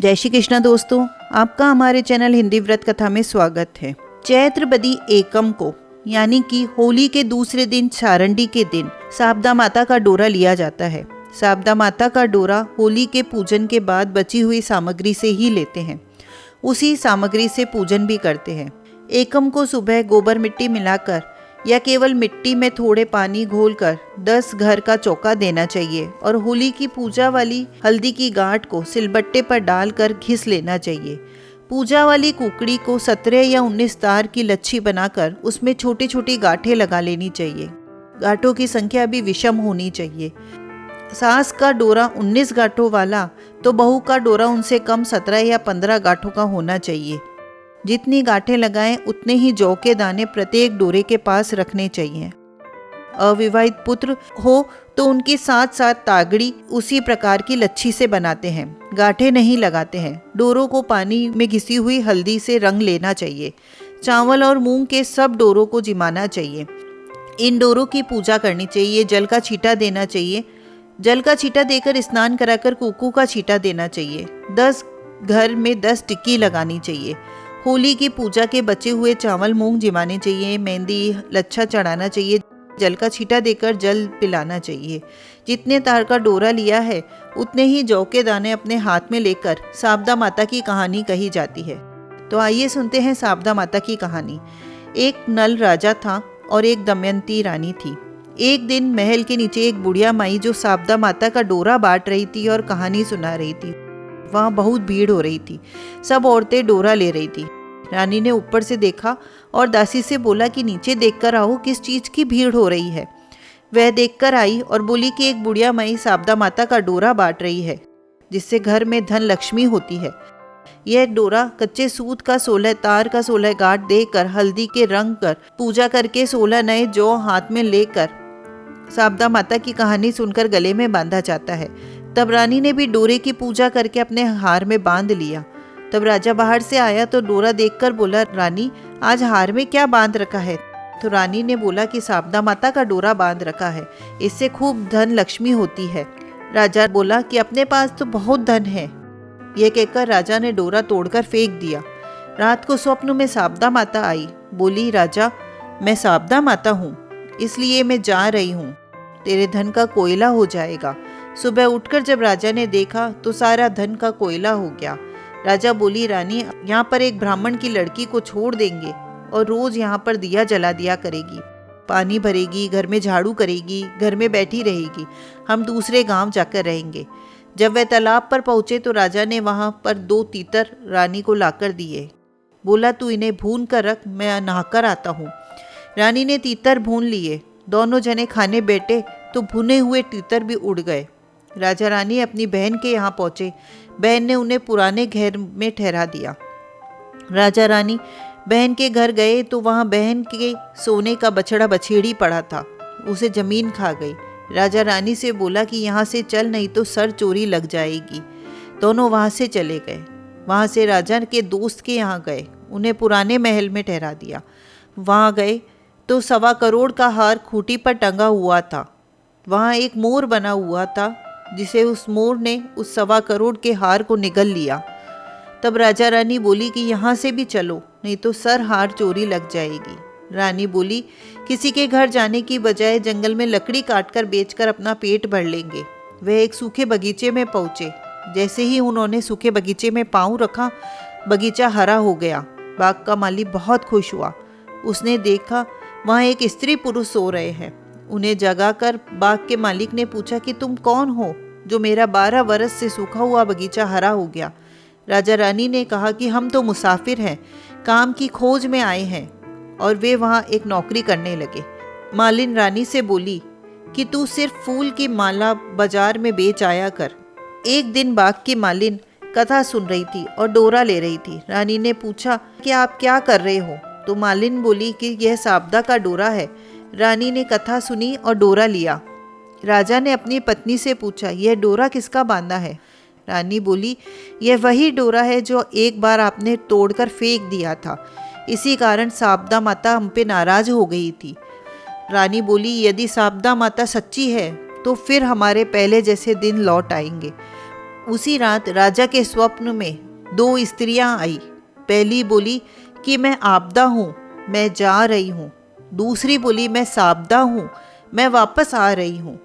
जय श्री कृष्ण दोस्तों, आपका हमारे चैनल हिंदी व्रत कथा में स्वागत है। चैत्र बदी एकम को यानी कि होली के दूसरे दिन चारंडी के दिन शारदा माता का डोरा लिया जाता है। शारदा माता का डोरा होली के पूजन के बाद बची हुई सामग्री से ही लेते हैं। उसी सामग्री से पूजन भी करते हैं। एकम को सुबह गोबर मिट्टी मिलाकर या केवल मिट्टी में थोड़े पानी घोलकर 10 घर का चौका देना चाहिए और होली की पूजा वाली हल्दी की गांठ को सिलबट्टे पर डालकर घिस लेना चाहिए। पूजा वाली कुकड़ी को 17 या 19 तार की लच्छी बनाकर उसमें छोटी छोटी गांठें लगा लेनी चाहिए। गांठों की संख्या भी विषम होनी चाहिए। सास का डोरा 19 गांठों वाला तो बहू का डोरा उनसे कम 17 या 15 गांठों का होना चाहिए। जितनी गांठें लगाएं उतने ही जौ के दाने प्रत्येक डोरे के पास रखने चाहिए। अविवाहित पुत्र हो तो उनकी 7-7 तागड़ी उसी प्रकार की लच्छी से बनाते हैं। गांठें नहीं लगाते हैं। डोरों को पानी में घिसी हुई हल्दी से रंग लेना चाहिए। चावल और मूंग के सब डोरों को जिमाना चाहिए। इन डोरों की पूजा करनी चाहिए। जल का छींटा देना चाहिए। जल का छींटा देकर स्नान कराकर कुकू का छींटा देना चाहिए। 10 घर में 10 टिक्की लगानी चाहिए। होली की पूजा के बचे हुए चावल मूंग जिमाने चाहिए। मेहंदी लच्छा चढ़ाना चाहिए। जल का छींटा देकर जल पिलाना चाहिए। जितने तार का डोरा लिया है उतने ही जौ के दाने अपने हाथ में लेकर शारदा माता की कहानी कही जाती है। तो आइए सुनते हैं शारदा माता की कहानी। एक नल राजा था और एक दमयंती रानी थी। एक दिन महल के नीचे एक बुढ़िया माई जो शारदा माता का डोरा बांट रही थी और कहानी सुना रही थी। वहाँ बहुत भीड़ हो रही थी। सब औरतें डोरा ले रही थी। रानी ने ऊपर से देखा और दासी से बोला कि नीचे देखकर आओ, किस चीज की भीड़ हो रही है। वह देखकर आई और बोली कि एक बुढ़िया माई शारदा माता का डोरा बांट रही है जिससे घर में धन लक्ष्मी होती है। यह डोरा कच्चे सूत का 16 तार का 16 गांठ देकर हल्दी के रंग कर पूजा करके 16 नए जौ हाथ में लेकर शारदा माता की कहानी सुनकर गले में बांधा जाता है। तब रानी ने भी डोरे की पूजा करके अपने हार में बांध लिया। तब राजा बाहर से आया तो डोरा देखकर बोला, रानी आज हार में क्या बांध रखा है? तो रानी ने बोला कि शारदा माता का डोरा बांध रखा है, इससे खूब धन लक्ष्मी होती है। राजा बोला कि अपने पास तो बहुत धन है। यह कहकर राजा ने डोरा तोड़कर फेंक दिया। रात को स्वप्न में शारदा माता आई। बोली, राजा मैं शारदा माता हूँ, इसलिए मैं जा रही हूँ। तेरे धन का कोयला हो जाएगा। सुबह उठकर जब राजा ने देखा तो सारा धन का कोयला हो गया। राजा बोली, रानी यहाँ पर एक ब्राह्मण की लड़की को छोड़ देंगे और रोज यहाँ पर दिया जला दिया करेगी, पानी भरेगी, घर में झाड़ू करेगी, घर में बैठी रहेगी। हम दूसरे गांव जाकर रहेंगे। जब वह तालाब पर पहुंचे तो राजा ने वहां पर 2 तीतर रानी को लाकर दिए। बोला, तू इन्हें भून कर रख, मैं नहाकर आता हूँ। रानी ने तीतर भून लिए। दोनों जने खाने बैठे तो भुने हुए तीतर भी उड़ गए। राजा रानी अपनी बहन के यहाँ पहुंचे। बहन ने उन्हें पुराने घर में ठहरा दिया। राजा रानी बहन के घर गए तो वहाँ बहन के सोने का बछड़ा बछेड़ी पड़ा था। उसे जमीन खा गई। राजा रानी से बोला कि यहाँ से चल, नहीं तो सर चोरी लग जाएगी। दोनों वहाँ से चले गए। वहाँ से राजा के दोस्त के यहाँ गए। उन्हें पुराने महल में ठहरा दिया। वहाँ गए तो 1.25 करोड़ का हार खूंटी पर टंगा हुआ था। वहाँ एक मोर बना हुआ था जिसे उस मोर ने उस 1.25 करोड़ के हार को निगल लिया। तब राजा रानी बोली कि यहाँ से भी चलो, नहीं तो सर हार चोरी लग जाएगी। रानी बोली, किसी के घर जाने की बजाय जंगल में लकड़ी काटकर बेचकर अपना पेट भर लेंगे। वह एक सूखे बगीचे में पहुँचे। जैसे ही उन्होंने सूखे बगीचे में पाँव रखा, बगीचा हरा हो गया। बाग का माली बहुत खुश हुआ। उसने देखा वहाँ एक स्त्री पुरुष सो रहे हैं। उन्हें जगाकर बाग के मालिक ने पूछा कि तुम कौन हो जो मेरा 12 वर्ष से सूखा हुआ बगीचा हरा हो गया? राजा रानी ने कहा कि हम तो मुसाफिर हैं, काम की खोज में आए हैं। और वे वहाँ एक नौकरी करने लगे। मालिन रानी से बोली कि तू सिर्फ फूल की माला बाजार में बेच आया कर। एक दिन बाग की मालिन कथा सुन रही थी और डोरा ले रही थी। रानी ने पूछा कि आप क्या कर रहे हो? तो मालिन बोली कि यह शारदा का डोरा है। रानी ने कथा सुनी और डोरा लिया। राजा ने अपनी पत्नी से पूछा, यह डोरा किसका बांधा है? रानी बोली, यह वही डोरा है जो एक बार आपने तोड़कर फेंक दिया था। इसी कारण शारदा माता हम पे नाराज हो गई थी। रानी बोली, यदि शारदा माता सच्ची है तो फिर हमारे पहले जैसे दिन लौट आएंगे। उसी रात राजा के स्वप्न में 2 स्त्रियां आई। पहली बोली कि मैं आपदा हूँ, मैं जा रही हूँ। दूसरी बोली मैं साबदा हूँ, मैं वापस आ रही हूँ।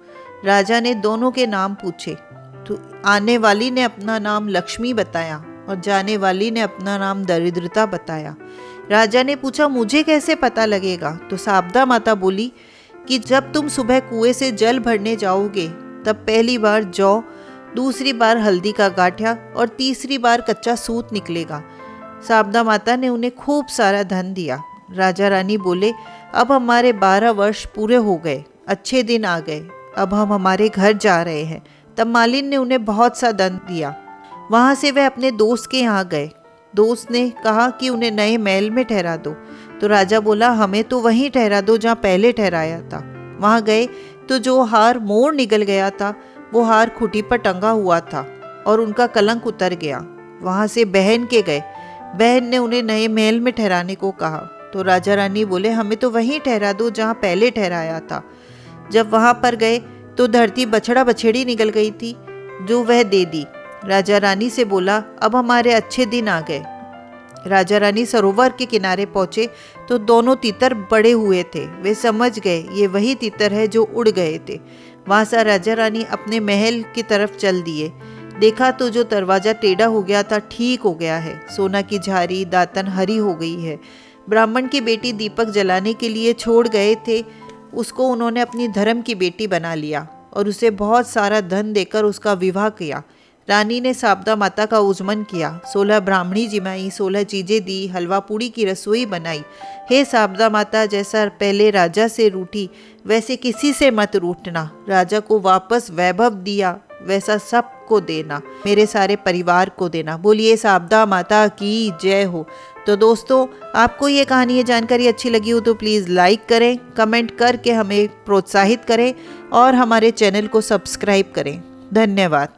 राजा ने दोनों के नाम पूछे तो आने वाली ने अपना नाम लक्ष्मी बताया और जाने वाली ने अपना नाम दरिद्रता बताया। राजा ने पूछा मुझे कैसे पता लगेगा? तो साबदा माता बोली कि जब तुम सुबह कुएं से जल भरने जाओगे तब पहली बार जौ, दूसरी बार हल्दी का गांठिया और तीसरी बार कच्चा सूत निकलेगा। साबदा माता ने उन्हें खूब सारा धन दिया। राजा रानी बोले अब हमारे 12 वर्ष पूरे हो गए, अच्छे दिन आ गए, अब हम हमारे घर जा रहे हैं। तब मालिन ने उन्हें बहुत सा धन दिया। वहाँ से वह अपने दोस्त के यहाँ गए। दोस्त ने कहा कि उन्हें नए महल में ठहरा दो। तो राजा बोला हमें तो वहीं ठहरा दो जहाँ पहले ठहराया था। वहाँ गए तो जो हार मोड़ निकल गया था वो हार खूंटी पर टंगा हुआ था और उनका कलंक उतर गया। वहाँ से बहन के गए। बहन ने उन्हें नए महल में ठहराने को कहा। तो राजा रानी बोले हमें तो वहीं ठहरा दो जहाँ पहले ठहराया था। जब वहाँ पर गए तो धरती बछड़ा बछेड़ी निकल गई थी जो वह दे दी। राजा रानी से बोला अब हमारे अच्छे दिन आ गए। राजा रानी सरोवर के किनारे पहुंचे तो दोनों तीतर बड़े हुए थे। वे समझ गए ये वही तीतर है जो उड़ गए थे। वहाँ से राजा रानी अपने महल की तरफ चल दिए। देखा तो जो दरवाजा टेढ़ा हो गया था ठीक हो गया है। सोना की झारी दातन हरी हो गई है। ब्राह्मण की बेटी दीपक जलाने के लिए छोड़ गए थे, उसको उन्होंने अपनी धर्म की बेटी बना लिया और उसे बहुत सारा धन देकर उसका विवाह किया। रानी ने साबदा माता का उजमन किया, 16 ब्राह्मणी जिमाई, 16 चीजें दी, हलवा पूड़ी की रसोई बनाई। हे साबदा माता, जैसा पहले राजा से रूठी वैसे किसी से मत रूठना। राजा को वापस वैभव दिया वैसा सबको देना, मेरे सारे परिवार को देना। बोलिए साबदा माता की जय हो। तो दोस्तों, आपको ये कहानी, ये जानकारी अच्छी लगी हो तो प्लीज़ लाइक करें, कमेंट करके हमें प्रोत्साहित करें और हमारे चैनल को सब्सक्राइब करें। धन्यवाद।